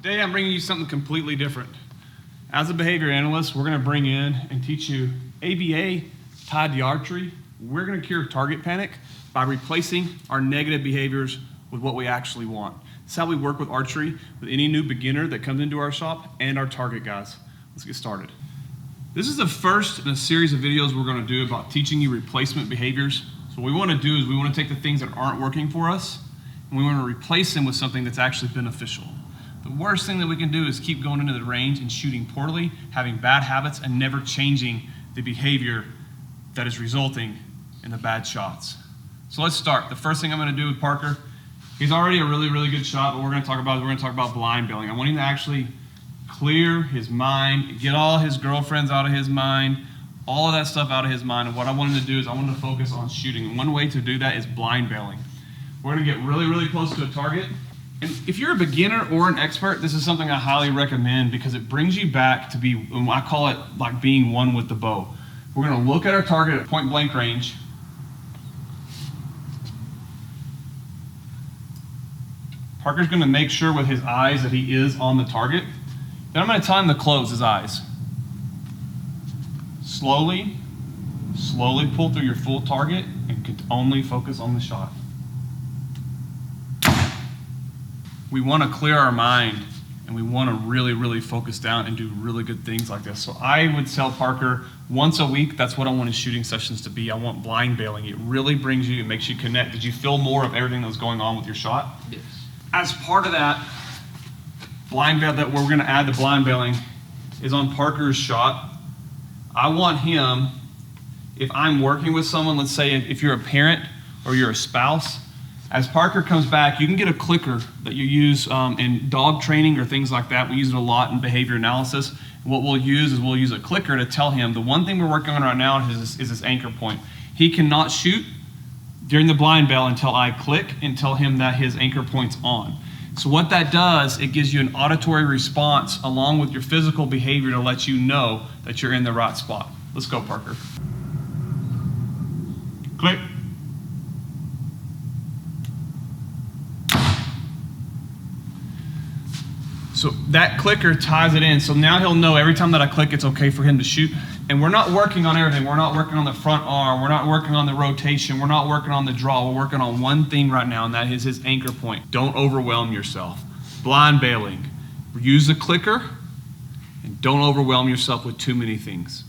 Today I'm bringing you something completely different. As a behavior analyst, we're going to bring in and teach you ABA tied to archery. We're going to cure target panic by replacing our negative behaviors with what we actually want. That's how we work with archery with any new beginner that comes into our shop and our target guys. Let's get started. This is the first in a series of videos we're going to do about teaching you replacement behaviors. So what we want to do is we want to take the things that aren't working for us and we want to replace them with something that's actually beneficial. The worst thing that we can do is keep going into the range and shooting poorly, having bad habits, and never changing the behavior that is resulting in the bad shots. So let's start. The first thing I'm going to do with Parker, he's already a really, really good shot, but we're going to talk about blind bailing. I want him to actually clear his mind, get all his girlfriends out of his mind, all of that stuff out of his mind. And what I want him to do is I want him to focus on shooting. And one way to do that is blind bailing. We're going to get really, really close to a target. And if you're a beginner or an expert, this is something I highly recommend because it brings you back to be, I call it like being one with the bow. We're going to look at our target at point blank range. Parker's going to make sure with his eyes that he is on the target. Then I'm going to tell him to close his eyes. Slowly pull through your full target and only focus on the shot. We want to clear our mind and we want to really, really focus down and do really good things like this. So I would tell Parker once a week, that's what I want his shooting sessions to be. I want blind bailing. It really brings you, it makes you connect. Did you feel more of everything that was going on with your shot? Yes. As part of that, blind bail that we're going to add to blind bailing is on Parker's shot. I want him, if I'm working with someone, let's say if you're a parent or you're a spouse, as Parker comes back, you can get a clicker that you use in dog training or things like that. We use it a lot in behavior analysis. And what we'll use a clicker to tell him the one thing we're working on right now is this anchor point. He cannot shoot during the blind bail until I click and tell him that his anchor point's on. So what that does, it gives you an auditory response along with your physical behavior to let you know that you're in the right spot. Let's go, Parker. Click. So that clicker ties it in. So now he'll know every time that I click, it's okay for him to shoot. And we're not working on everything. We're not working on the front arm. We're not working on the rotation. We're not working on the draw. We're working on one thing right now, and that is his anchor point. Don't overwhelm yourself. Blind bailing. Use the clicker, and don't overwhelm yourself with too many things.